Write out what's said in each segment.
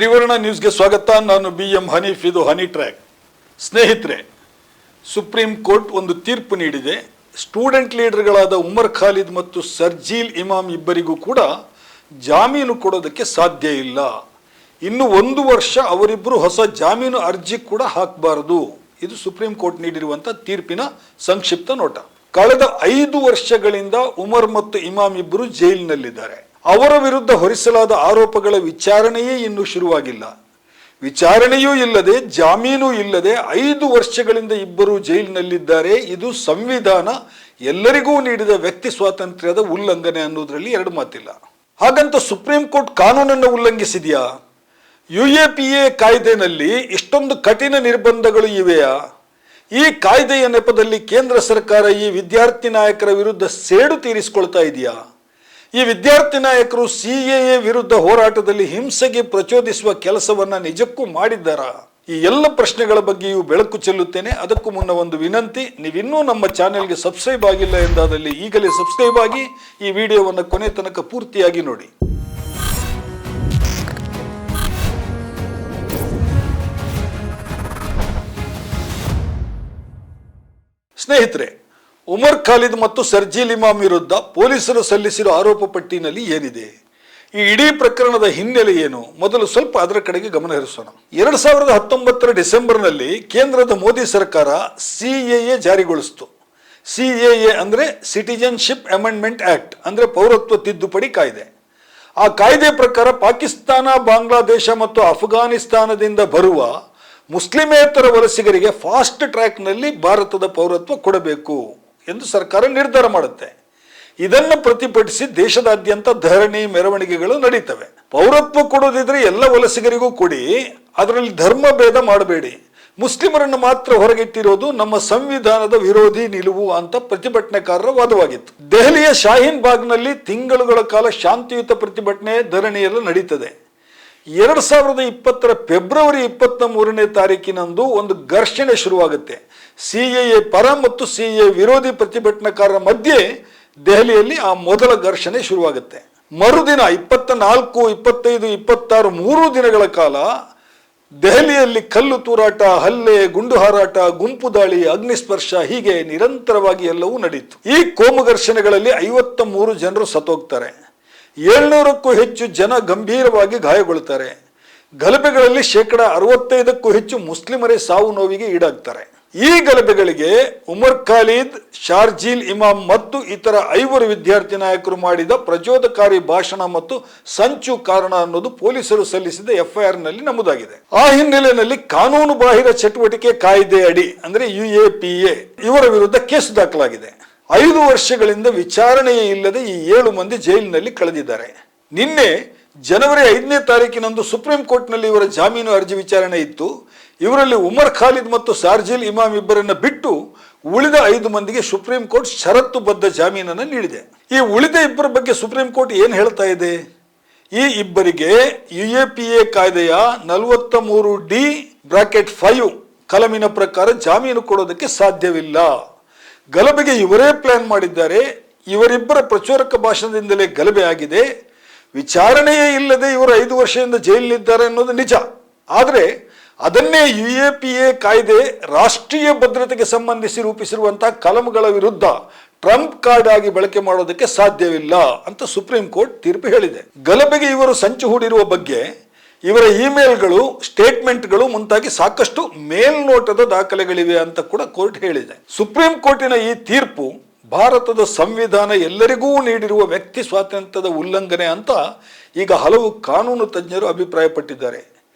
ತ್ರಿವರ್ಣ ನ್ಯೂಸ್ಗೆ ಸ್ವಾಗತ. ನಾನು BM ಹನೀಫ್. ಇದು ಹನಿ ಟ್ರ್ಯಾಕ್. ಸ್ನೇಹಿತರೆ, ಸುಪ್ರೀಂ ಕೋರ್ಟ್ ಒಂದು ತೀರ್ಪು ನೀಡಿದೆ. ಸ್ಟೂಡೆಂಟ್ ಲೀಡರ್ಗಳಾದ ಉಮರ್ ಖಾಲಿದ್ ಮತ್ತು ಸರ್ಜೀಲ್ ಇಮಾಮ್ ಇಬ್ಬರಿಗೂ ಕೂಡ ಜಾಮೀನು ಕೊಡೋದಕ್ಕೆ ಸಾಧ್ಯ ಇಲ್ಲ. ಇನ್ನು 1 ವರ್ಷ ಅವರಿಬ್ಬರು ಹೊಸ ಜಾಮೀನು ಅರ್ಜಿ ಕೂಡ ಹಾಕಬಾರದು. ಇದು ಸುಪ್ರೀಂ ಕೋರ್ಟ್ ನೀಡಿರುವಂಥ ತೀರ್ಪಿನ ಸಂಕ್ಷಿಪ್ತ ನೋಟ. ಕಳೆದ 5 ವರ್ಷಗಳಿಂದ ಉಮರ್ ಮತ್ತು ಇಮಾಮ್ ಇಬ್ಬರು ಜೈಲಿನಲ್ಲಿದ್ದಾರೆ. ಅವರ ವಿರುದ್ಧ ಹೊರಿಸಲಾದ ಆರೋಪಗಳ ವಿಚಾರಣೆಯೇ ಇನ್ನೂ ಶುರುವಾಗಿಲ್ಲ. ವಿಚಾರಣೆಯೂ ಇಲ್ಲದೆ, ಜಾಮೀನು ಇಲ್ಲದೆ 5 ವರ್ಷಗಳಿಂದ ಇಬ್ಬರು ಜೈಲಿನಲ್ಲಿದ್ದಾರೆ. ಇದು ಸಂವಿಧಾನ ಎಲ್ಲರಿಗೂ ನೀಡಿದ ವ್ಯಕ್ತಿ ಸ್ವಾತಂತ್ರ್ಯದ ಉಲ್ಲಂಘನೆ ಅನ್ನೋದ್ರಲ್ಲಿ ಎರಡು ಮಾತಿಲ್ಲ. ಹಾಗಂತ ಸುಪ್ರೀಂ ಕೋರ್ಟ್ ಕಾನೂನನ್ನು ಉಲ್ಲಂಘಿಸಿದೆಯಾ? UAPA ಕಾಯ್ದೆನಲ್ಲಿ ಇಷ್ಟೊಂದು ಕಠಿಣ ನಿರ್ಬಂಧಗಳು ಇವೆಯಾ? ಈ ಕಾಯ್ದೆಯ ನೆಪದಲ್ಲಿ ಕೇಂದ್ರ ಸರ್ಕಾರ ಈ ವಿದ್ಯಾರ್ಥಿ ನಾಯಕರ ವಿರುದ್ಧ ಸೇಡು ತೀರಿಸಿಕೊಳ್ತಾ ಇದೆಯಾ? ಈ ವಿದ್ಯಾರ್ಥಿ ನಾಯಕರು CAA ವಿರುದ್ಧ ಹೋರಾಟದಲ್ಲಿ ಹಿಂಸೆಗೆ ಪ್ರಚೋದಿಸುವ ಕೆಲಸವನ್ನ ನಿಜಕ್ಕೂ ಮಾಡಿದ್ದಾರಾ? ಈ ಎಲ್ಲ ಪ್ರಶ್ನೆಗಳ ಬಗ್ಗೆಯೂ ಬೆಳಕು ಚೆಲ್ಲುತ್ತೇನೆ. ಅದಕ್ಕೂ ಮುನ್ನ ಒಂದು ವಿನಂತಿ, ನೀವಿನ್ನೂ ನಮ್ಮ ಚಾನೆಲ್ಗೆ ಸಬ್ಸ್ಕ್ರೈಬ್ ಆಗಿಲ್ಲ ಎಂದಾದಲ್ಲಿ ಈಗಲೇ ಸಬ್ಸ್ಕ್ರೈಬ್ ಆಗಿ ಈ ವಿಡಿಯೋವನ್ನು ಕೊನೆ ತನಕ ಪೂರ್ತಿಯಾಗಿ ನೋಡಿ. ಸ್ನೇಹಿತರೆ, ಉಮರ್ ಖಾಲಿದ್ ಮತ್ತು ಸರ್ಜೀಲ್ ಇಮಾಮ್ ವಿರುದ್ಧ ಪೊಲೀಸರು ಸಲ್ಲಿಸಿರುವ ಆರೋಪ ಪಟ್ಟಿನಲ್ಲಿ ಏನಿದೆ? ಈ ಇಡೀ ಪ್ರಕರಣದ ಹಿನ್ನೆಲೆ ಏನು? ಮೊದಲು ಸ್ವಲ್ಪ ಅದರ ಕಡೆಗೆ ಗಮನ ಹರಿಸೋಣ. 2019 ಡಿಸೆಂಬರ್ನಲ್ಲಿ ಕೇಂದ್ರದ ಮೋದಿ ಸರ್ಕಾರ CAA ಜಾರಿಗೊಳಿಸಿತು. CAA ಅಂದರೆ ಸಿಟಿಜನ್ಶಿಪ್ ಅಮೆಂಡ್ಮೆಂಟ್ ಆಕ್ಟ್, ಅಂದರೆ ಪೌರತ್ವ ತಿದ್ದುಪಡಿ ಕಾಯ್ದೆ. ಆ ಕಾಯ್ದೆ ಪ್ರಕಾರ ಪಾಕಿಸ್ತಾನ, ಬಾಂಗ್ಲಾದೇಶ ಮತ್ತು ಅಫ್ಘಾನಿಸ್ತಾನದಿಂದ ಬರುವ ಮುಸ್ಲಿಮೇತರ ವಲಸಿಗರಿಗೆ ಫಾಸ್ಟ್ ಟ್ರ್ಯಾಕ್ನಲ್ಲಿ ಭಾರತದ ಪೌರತ್ವ ಕೊಡಬೇಕು ಎಂದು ಸರ್ಕಾರ ನಿರ್ಧಾರ ಮಾಡುತ್ತೆ. ಇದನ್ನು ಪ್ರತಿಭಟಿಸಿ ದೇಶದಾದ್ಯಂತ ಧರಣಿ, ಮೆರವಣಿಗೆಗಳು ನಡೀತವೆ. ಪೌರತ್ವ ಕೊಡೋದಿದ್ರೆ ಎಲ್ಲ ವಲಸಿಗರಿಗೂ ಕೊಡಿ, ಅದರಲ್ಲಿ ಧರ್ಮ ಭೇದ ಮಾಡಬೇಡಿ, ಮುಸ್ಲಿಮರನ್ನು ಮಾತ್ರ ಹೊರಗಿಟ್ಟಿರೋದು ನಮ್ಮ ಸಂವಿಧಾನದ ವಿರೋಧಿ ನಿಲುವು ಅಂತ ಪ್ರತಿಭಟನೆಕಾರರ ವಾದವಾಗಿತ್ತು. ದೆಹಲಿಯ ಶಾಹೀನ್ ಬಾಗ್ನಲ್ಲಿ ತಿಂಗಳುಗಳ ಕಾಲ ಶಾಂತಿಯುತ ಪ್ರತಿಭಟನೆ, ಧರಣಿ ಎಲ್ಲ ನಡೀತದೆ. 2020 ಫೆಬ್ರವರಿ 23ನೇ ತಾರೀಕಿನಂದು ಒಂದು ಘರ್ಷಣೆ ಶುರುವಾಗುತ್ತೆ. CAA ಪರ ಮತ್ತು CAA ವಿರೋಧಿ ಪ್ರತಿಭಟನಾಕಾರರ ಮಧ್ಯೆ ದೆಹಲಿಯಲ್ಲಿ ಆ ಮೊದಲ ಘರ್ಷಣೆ ಶುರುವಾಗುತ್ತೆ. ಮರುದಿನ 24, 25, 26 3 ದಿನಗಳ ಕಾಲ ದೆಹಲಿಯಲ್ಲಿ ಕಲ್ಲು ತೂರಾಟ, ಹಲ್ಲೆ, ಗುಂಡು ಹಾರಾಟ, ಗುಂಪು ದಾಳಿ, ಅಗ್ನಿಸ್ಪರ್ಶ ಹೀಗೆ ನಿರಂತರವಾಗಿ ಎಲ್ಲವೂ ನಡೀತು. ಈ ಕೋಮು ಘರ್ಷಣೆಗಳಲ್ಲಿ 53 ಜನರು ಸತ್ತೋಗ್ತಾರೆ. 700ಕ್ಕೂ ಹೆಚ್ಚು ಜನ ಗಂಭೀರವಾಗಿ ಗಾಯಗೊಳ್ಳುತ್ತಾರೆ. ಗಲಭೆಗಳಲ್ಲಿ 65%ಕ್ಕೂ ಹೆಚ್ಚು ಮುಸ್ಲಿಮರೇ ಸಾವು ನೋವಿಗೆ ಈಡಾಗ್ತಾರೆ. ಈ ಗಲಭೆಗಳಿಗೆ ಉಮರ್ ಖಾಲಿದ್, ಶಾರ್ಜೀಲ್ ಇಮಾಮ್ ಮತ್ತು ಇತರ 5 ವಿದ್ಯಾರ್ಥಿ ನಾಯಕರು ಮಾಡಿದ ಪ್ರಚೋದಕಾರಿ ಭಾಷಣ ಮತ್ತು ಸಂಚು ಕಾರಣ ಅನ್ನೋದು ಪೊಲೀಸರು ಸಲ್ಲಿಸಿದ FIR ನಲ್ಲಿ ನಮೂದಾಗಿದೆ. ಆ ಹಿನ್ನೆಲೆಯಲ್ಲಿ ಕಾನೂನು ಬಾಹಿರ ಚಟುವಟಿಕೆ ಕಾಯ್ದೆ ಅಡಿ ಅಂದರೆ UAPA ಇವರ ವಿರುದ್ಧ ಕೇಸು ದಾಖಲಾಗಿದೆ. 5 ವರ್ಷಗಳಿಂದ ವಿಚಾರಣೆಯೇ ಇಲ್ಲದೆ ಈ 7 ಮಂದಿ ಜೈಲಿನಲ್ಲಿ ಕಳೆದಿದ್ದಾರೆ. ನಿನ್ನೆ ಜನವರಿ 5ನೇ ತಾರೀಕಿನಂದು ಸುಪ್ರೀಂ ಕೋರ್ಟ್ನಲ್ಲಿ ಇವರ ಜಾಮೀನು ಅರ್ಜಿ ವಿಚಾರಣೆ ಇತ್ತು. ಇವರಲ್ಲಿ ಉಮರ್ ಖಾಲಿದ್ ಮತ್ತು ಶಾರ್ಜೀಲ್ ಇಮಾಮ್ ಇಬ್ಬರನ್ನ ಬಿಟ್ಟು ಉಳಿದ 5 ಮಂದಿಗೆ ಸುಪ್ರೀಂ ಕೋರ್ಟ್ ಷರತ್ತುಬದ್ಧ ಜಾಮೀನನ್ನು ನೀಡಿದೆ. ಈ ಉಳಿದ ಇಬ್ಬರ ಬಗ್ಗೆ ಸುಪ್ರೀಂ ಕೋರ್ಟ್ ಏನು ಹೇಳ್ತಾ ಇದೆ? ಈ ಇಬ್ಬರಿಗೆ UAPA ಕಾಯ್ದೆಯ 43D(5) ಕಲಮಿನ ಪ್ರಕಾರ ಜಾಮೀನು ಕೊಡೋದಕ್ಕೆ ಸಾಧ್ಯವಿಲ್ಲ. ಗಲಭೆಗೆ ಇವರೇ ಪ್ಲಾನ್ ಮಾಡಿದ್ದಾರೆ. ಇವರಿಬ್ಬರ ಪ್ರಚೋದಕ ಭಾಷಣದಿಂದಲೇ ಗಲಭೆ ಆಗಿದೆ. ವಿಚಾರಣೆಯೇ ಇಲ್ಲದೆ ಇವರು 5 ವರ್ಷದಿಂದ ಜೈಲಿನಿದ್ದಾರೆ ಅನ್ನೋದು ನಿಜ. ಆದರೆ ಅದನ್ನೇ UAPA ಕಾಯ್ದೆ ರಾಷ್ಟ್ರೀಯ ಭದ್ರತೆಗೆ ಸಂಬಂಧಿಸಿ ರೂಪಿಸಿರುವಂತಹ ಕಲಂಗಳ ವಿರುದ್ಧ ಟ್ರಂಪ್ ಕಾರ್ಡ್ ಆಗಿ ಬಳಕೆ ಮಾಡೋದಕ್ಕೆ ಸಾಧ್ಯವಿಲ್ಲ ಅಂತ ಸುಪ್ರೀಂ ಕೋರ್ಟ್ ತೀರ್ಪು ಹೇಳಿದೆ. ಗಲಭೆಗೆ ಇವರು ಸಂಚು ಹೂಡಿರುವ ಬಗ್ಗೆ ಇವರ ಇಮೇಲ್ಗಳು, ಸ್ಟೇಟ್ಮೆಂಟ್ಗಳು ಮುಂತಾಗಿ ಸಾಕಷ್ಟು ಮೇಲ್ನೋಟದ ದಾಖಲೆಗಳಿವೆ ಅಂತ ಕೂಡ ಕೋರ್ಟ್ ಹೇಳಿದೆ. ಸುಪ್ರೀಂ ಕೋರ್ಟಿನ ಈ ತೀರ್ಪು ಭಾರತದ ಸಂವಿಧಾನ ಎಲ್ಲರಿಗೂ ನೀಡಿರುವ ವ್ಯಕ್ತಿ ಸ್ವಾತಂತ್ರ್ಯದ ಉಲ್ಲಂಘನೆ ಅಂತ ಈಗ ಹಲವು ಕಾನೂನು ತಜ್ಞರು ಅಭಿಪ್ರಾಯಪಟ್ಟಿದ್ದಾರೆ.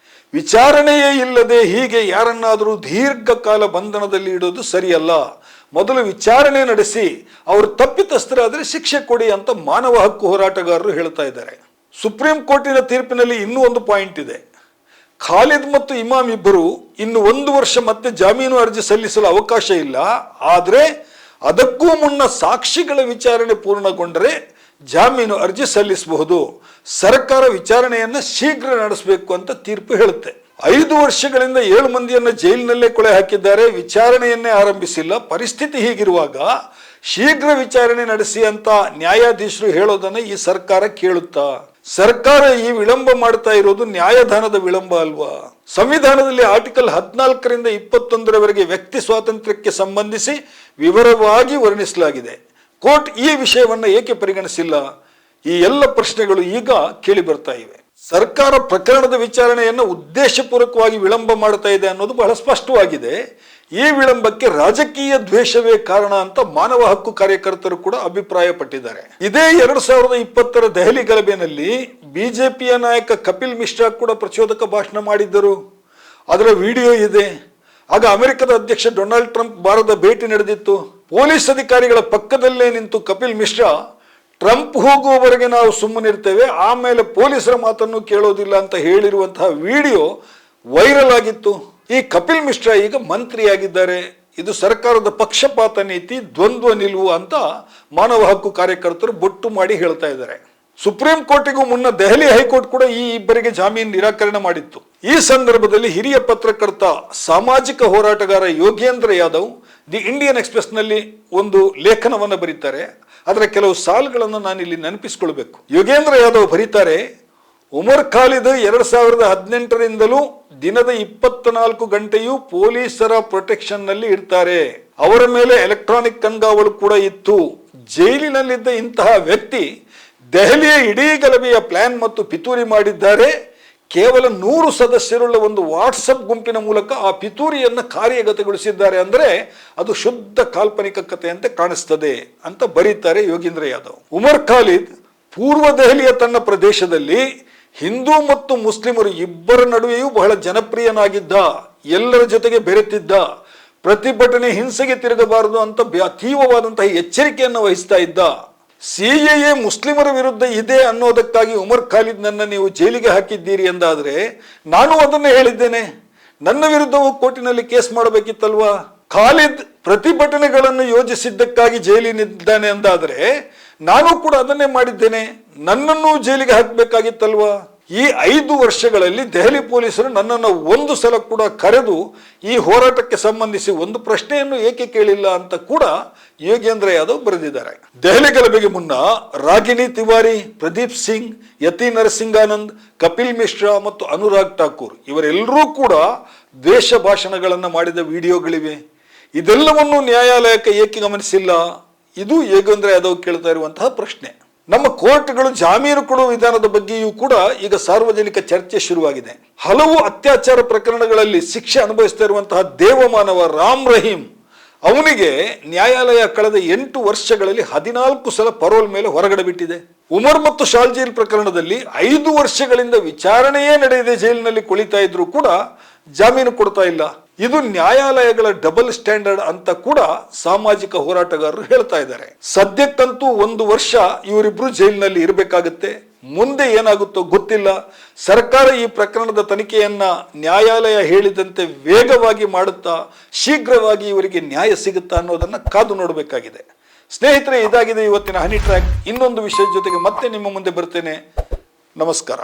ವಿಚಾರಣೆಯೇ ಇಲ್ಲದೆ ಹೀಗೆ ಯಾರನ್ನಾದರೂ ದೀರ್ಘಕಾಲ ಬಂಧನದಲ್ಲಿ ಇಡೋದು ಸರಿಯಲ್ಲ. ಮೊದಲು ವಿಚಾರಣೆ ನಡೆಸಿ ಅವರು ತಪ್ಪಿತಸ್ಥರಾದರೆ ಶಿಕ್ಷೆ ಕೊಡಿ ಅಂತ ಮಾನವ ಹಕ್ಕು ಹೋರಾಟಗಾರರು ಹೇಳ್ತಾ ಇದ್ದಾರೆ. ಸುಪ್ರೀಂ ಕೋರ್ಟಿನ ತೀರ್ಪಿನಲ್ಲಿ ಇನ್ನೂ ಒಂದು ಪಾಯಿಂಟ್ ಇದೆ. ಖಾಲಿದ್ ಮತ್ತು ಇಮಾಮ್ ಇಬ್ಬರು ಇನ್ನು 1 ವರ್ಷ ಮತ್ತೆ ಜಾಮೀನು ಅರ್ಜಿ ಸಲ್ಲಿಸಲು ಅವಕಾಶ ಇಲ್ಲ. ಆದರೆ ಅದಕ್ಕೂ ಮುನ್ನ ಸಾಕ್ಷಿಗಳ ವಿಚಾರಣೆ ಪೂರ್ಣಗೊಂಡರೆ ಜಾಮೀನು ಅರ್ಜಿ ಸಲ್ಲಿಸಬಹುದು. ಸರ್ಕಾರ ವಿಚಾರಣೆಯನ್ನು ಶೀಘ್ರ ನಡೆಸಬೇಕು ಅಂತ ತೀರ್ಪು ಹೇಳುತ್ತೆ. 5 ವರ್ಷಗಳಿಂದ 7 ಮಂದಿಯನ್ನು ಜೈಲಿನಲ್ಲೇ ಕೊಳೆ ಹಾಕಿದ್ದಾರೆ. ವಿಚಾರಣೆಯನ್ನೇ ಆರಂಭಿಸಿಲ್ಲ. ಪರಿಸ್ಥಿತಿ ಹೀಗಿರುವಾಗ ಶೀಘ್ರ ವಿಚಾರಣೆ ನಡೆಸಿ ಅಂತ ನ್ಯಾಯಾಧೀಶರು ಹೇಳೋದನ್ನ ಈ ಸರ್ಕಾರ ಕೇಳುತ್ತಾ? ಸರ್ಕಾರ ಈ ವಿಳಂಬ ಮಾಡ್ತಾ ಇರೋದು ನ್ಯಾಯದಾನದ ವಿಳಂಬ ಅಲ್ವಾ? ಸಂವಿಧಾನದಲ್ಲಿ ಆರ್ಟಿಕಲ್ 14ರಿಂದ 21ರವರೆಗೆ ವ್ಯಕ್ತಿ ಸ್ವಾತಂತ್ರ್ಯಕ್ಕೆ ಸಂಬಂಧಿಸಿ ವಿವರವಾಗಿ ವರ್ಣಿಸಲಾಗಿದೆ. ಕೋರ್ಟ್ ಈ ವಿಷಯವನ್ನು ಏಕೆ ಪರಿಗಣಿಸಿಲ್ಲ? ಈ ಎಲ್ಲ ಪ್ರಶ್ನೆಗಳು ಈಗ ಕೇಳಿ ಬರ್ತಾ ಇವೆ. ಸರ್ಕಾರ ಪ್ರಕರಣದ ವಿಚಾರಣೆಯನ್ನು ಉದ್ದೇಶಪೂರ್ವಕವಾಗಿ ವಿಳಂಬ ಮಾಡ್ತಾ ಇದೆ ಅನ್ನೋದು ಬಹಳ ಸ್ಪಷ್ಟವಾಗಿದೆ. ಈ ವಿಳಂಬಕ್ಕೆ ರಾಜಕೀಯ ದ್ವೇಷವೇ ಕಾರಣ ಅಂತ ಮಾನವ ಹಕ್ಕು ಕಾರ್ಯಕರ್ತರು ಕೂಡ ಅಭಿಪ್ರಾಯಪಟ್ಟಿದ್ದಾರೆ. ಇದೇ 2020ರ ದೆಹಲಿ ಗಲಭೆಯಲ್ಲಿ ಬಿಜೆಪಿಯ ನಾಯಕ ಕಪಿಲ್ ಮಿಶ್ರಾ ಕೂಡ ಪ್ರಚೋದಕ ಭಾಷಣ ಮಾಡಿದ್ದರು. ಅದರ ವಿಡಿಯೋ ಇದೆ. ಆಗ ಅಮೆರಿಕದ ಅಧ್ಯಕ್ಷ ಡೊನಾಲ್ಡ್ ಟ್ರಂಪ್ ಭಾರತದ ಭೇಟಿ ನಡೆದಿತ್ತು. ಪೊಲೀಸ್ ಅಧಿಕಾರಿಗಳ ಪಕ್ಕದಲ್ಲೇ ನಿಂತು ಕಪಿಲ್ ಮಿಶ್ರಾ ಟ್ರಂಪ್ ಹೋಗುವವರೆಗೆ ನಾವು ಸುಮ್ಮನಿರ್ತೇವೆ, ಆಮೇಲೆ ಪೊಲೀಸರ ಮಾತನ್ನು ಕೇಳೋದಿಲ್ಲ ಅಂತ ಹೇಳಿರುವಂತಹ ವಿಡಿಯೋ ವೈರಲ್ ಆಗಿತ್ತು. ಈ ಕಪಿಲ್ ಮಿಶ್ರಾ ಈಗ ಮಂತ್ರಿಯಾಗಿದ್ದಾರೆ. ಇದು ಸರ್ಕಾರದ ಪಕ್ಷಪಾತ ನೀತಿ, ದ್ವಂದ್ವ ನಿಲುವು ಅಂತ ಮಾನವ ಹಕ್ಕು ಕಾರ್ಯಕರ್ತರು ಬೊಟ್ಟು ಮಾಡಿ ಹೇಳ್ತಾ ಇದ್ದಾರೆ. ಸುಪ್ರೀಂ ಕೋರ್ಟಿಗೂ ಮುನ್ನ ದೆಹಲಿ ಹೈಕೋರ್ಟ್ ಕೂಡ ಈ ಇಬ್ಬರಿಗೆ ಜಾಮೀನು ನಿರಾಕರಣೆ ಮಾಡಿತ್ತು. ಈ ಸಂದರ್ಭದಲ್ಲಿ ಹಿರಿಯ ಪತ್ರಕರ್ತ, ಸಾಮಾಜಿಕ ಹೋರಾಟಗಾರ ಯೋಗೇಂದ್ರ ಯಾದವ್ ದಿ ಇಂಡಿಯನ್ ಎಕ್ಸ್‌ಪ್ರೆಸ್‌ನಲ್ಲಿ ಒಂದು ಲೇಖನವನ್ನು ಬರೀತಾರೆ. ಅದರ ಕೆಲವು ಸಾಲುಗಳನ್ನು ನಾನು ಇಲ್ಲಿ ನೆನಪಿಸಿಕೊಳ್ಬೇಕು. ಯೋಗೇಂದ್ರ ಯಾದವ್ ಬರೀತಾರೆ, ಉಮರ್ ಖಾಲಿದ್ 2018ರಿಂದಲೂ ದಿನದ 24 ಗಂಟೆಯೂ ಪೊಲೀಸರ ಪ್ರೊಟೆಕ್ಷನ್ನಲ್ಲಿ ಇರ್ತಾರೆ. ಅವರ ಮೇಲೆ ಎಲೆಕ್ಟ್ರಾನಿಕ್ ಕಣ್ಗಾವಲು ಕೂಡ ಇತ್ತು. ಜೈಲಿನಲ್ಲಿದ್ದ ಇಂತಹ ವ್ಯಕ್ತಿ ದೆಹಲಿಯ ಇಡೀ ಗಲಭೆಯ ಪ್ಲಾನ್ ಮತ್ತು ಪಿತೂರಿ ಮಾಡಿದ್ದಾರೆ. ಕೇವಲ 100 ಸದಸ್ಯರುಳ್ಳ ಒಂದು ವಾಟ್ಸಪ್ ಗುಂಪಿನ ಮೂಲಕ ಆ ಪಿತೂರಿಯನ್ನು ಕಾರ್ಯಗತಗೊಳಿಸಿದ್ದಾರೆ. ಅಂದರೆ ಅದು ಶುದ್ಧ ಕಾಲ್ಪನಿಕ ಕಥೆಯಂತೆ ಕಾಣಿಸ್ತದೆ ಅಂತ ಬರೀತಾರೆ ಯೋಗೇಂದ್ರ ಯಾದವ್. ಉಮರ್ ಖಾಲಿದ್ ಪೂರ್ವ ದೆಹಲಿಯ ತನ್ನ ಪ್ರದೇಶದಲ್ಲಿ ಹಿಂದೂ ಮತ್ತು ಮುಸ್ಲಿಮರು ಇಬ್ಬರ ನಡುವೆಯೂ ಬಹಳ ಜನಪ್ರಿಯನಾಗಿದ್ದ, ಎಲ್ಲರ ಜೊತೆಗೆ ಬೆರೆತಿದ್ದ, ಪ್ರತಿಭಟನೆ ಹಿಂಸೆಗೆ ತಿರುಗಬಾರದು ಅಂತ ತೀವ್ರವಾದಂತಹ ಎಚ್ಚರಿಕೆಯನ್ನು ವಹಿಸ್ತಾ ಇದ್ದ. ಸಿಎಎ ಮುಸ್ಲಿಮರ ವಿರುದ್ಧ ಇದೆ ಅನ್ನೋದಕ್ಕಾಗಿ ಉಮರ್ ಖಾಲಿದ್ ನನ್ನ ನೀವು ಜೈಲಿಗೆ ಹಾಕಿದ್ದೀರಿ ಎಂದಾದರೆ ನಾನು ಅದನ್ನೇ ಹೇಳಿದ್ದೇನೆ. ನನ್ನ ವಿರುದ್ಧವೂ ಕೋರ್ಟಿನಲ್ಲಿ ಕೇಸ್ ಮಾಡಬೇಕಿತ್ತಲ್ವಾ? ಖಾಲಿದ್ ಪ್ರತಿಭಟನೆಗಳನ್ನು ಯೋಜಿಸಿದ್ದಕ್ಕಾಗಿ ಜೈಲಿನಿದ್ದಾನೆ ಎಂದಾದರೆ ನಾನು ಕೂಡ ಅದನ್ನೇ ಮಾಡಿದ್ದೇನೆ. ನನ್ನನ್ನು ಜೈಲಿಗೆ ಹಾಕಬೇಕಾಗಿತ್ತಲ್ವಾ? ಈ 5 ವರ್ಷಗಳಲ್ಲಿ ದೆಹಲಿ ಪೊಲೀಸರು ನನ್ನನ್ನು ಒಂದು ಸಲ ಕೂಡ ಕರೆದು ಈ ಹೋರಾಟಕ್ಕೆ ಸಂಬಂಧಿಸಿ ಒಂದು ಪ್ರಶ್ನೆಯನ್ನು ಏಕೆ ಕೇಳಿಲ್ಲ ಅಂತ ಕೂಡ ಯೋಗೇಂದ್ರ ಯಾದವ್ ಬರೆದಿದ್ದಾರೆ. ದೆಹಲಿ ಗಲಭೆಗೆ ಮುನ್ನ ರಾಗಿಣಿ ತಿವಾರಿ, ಪ್ರದೀಪ್ ಸಿಂಗ್, ಯತಿ ನರಸಿಂಗಾನಂದ್, ಕಪಿಲ್ ಮಿಶ್ರಾ ಮತ್ತು ಅನುರಾಗ್ ಠಾಕೂರ್ ಇವರೆಲ್ಲರೂ ಕೂಡ ದ್ವೇಷ ಭಾಷಣಗಳನ್ನು ಮಾಡಿದ ವಿಡಿಯೋಗಳಿವೆ. ಇದೆಲ್ಲವನ್ನು ನ್ಯಾಯಾಲಯಕ್ಕೆ ಏಕೆ ಗಮನಿಸಿಲ್ಲ? ಇದು ಯೋಗೇಂದ್ರ ಯಾದವ್ ಕೇಳ್ತಾ ಇರುವಂತಹ ಪ್ರಶ್ನೆ. ನಮ್ಮ ಕೋರ್ಟ್ಗಳು ಜಾಮೀನು ಕೊಡುವ ವಿಧಾನದ ಬಗ್ಗೆಯೂ ಕೂಡ ಈಗ ಸಾರ್ವಜನಿಕ ಚರ್ಚೆ ಶುರುವಾಗಿದೆ. ಹಲವು ಅತ್ಯಾಚಾರ ಪ್ರಕರಣಗಳಲ್ಲಿ ಶಿಕ್ಷೆ ಅನುಭವಿಸ್ತಾ ಇರುವಂತಹ ದೇವಮಾನವ ರಾಮ್ ರಹೀಂ, ಅವನಿಗೆ ನ್ಯಾಯಾಲಯ ಕಳೆದ 8 ವರ್ಷಗಳಲ್ಲಿ 14 ಸಲ ಪರೋಲ್ ಮೇಲೆ ಹೊರಗಡೆ ಬಿಟ್ಟಿದೆ. ಉಮರ್ ಮತ್ತು ಶಾಲ್ಜೀಲ್ ಪ್ರಕರಣದಲ್ಲಿ 5 ವರ್ಷಗಳಿಂದ ವಿಚಾರಣೆಯೇ ನಡೆಯದೆ ಜೈಲಿನಲ್ಲಿ ಕುಳಿತಾ ಇದ್ರು ಕೂಡ ಜಾಮೀನು ಕೊಡ್ತಾ ಇಲ್ಲ. ಇದು ನ್ಯಾಯಾಲಯಗಳ ಡಬಲ್ ಸ್ಟ್ಯಾಂಡರ್ಡ್ ಅಂತ ಕೂಡ ಸಾಮಾಜಿಕ ಹೋರಾಟಗಾರರು ಹೇಳ್ತಾ ಇದ್ದಾರೆ. ಸದ್ಯಕ್ಕಂತೂ 1 ವರ್ಷ ಇವರಿಬ್ರು ಜೈಲಿನಲ್ಲಿ ಇರಬೇಕಾಗುತ್ತೆ. ಮುಂದೆ ಏನಾಗುತ್ತೋ ಗೊತ್ತಿಲ್ಲ. ಸರ್ಕಾರ ಈ ಪ್ರಕರಣದ ತನಿಖೆಯನ್ನ ನ್ಯಾಯಾಲಯ ಹೇಳಿದಂತೆ ವೇಗವಾಗಿ ಮಾಡುತ್ತಾ ಶೀಘ್ರವಾಗಿ ಇವರಿಗೆ ನ್ಯಾಯ ಸಿಗುತ್ತಾ ಅನ್ನೋದನ್ನ ಕಾದು ನೋಡಬೇಕಾಗಿದೆ. ಸ್ನೇಹಿತರೆ, ಇದಾಗಿದೆ ಇವತ್ತಿನ ಹನಿ ಟ್ರ್ಯಾಕ್. ಇನ್ನೊಂದು ವಿಷಯದ ಜೊತೆಗೆ ಮತ್ತೆ ನಿಮ್ಮ ಮುಂದೆ ಬರ್ತೇನೆ. ನಮಸ್ಕಾರ.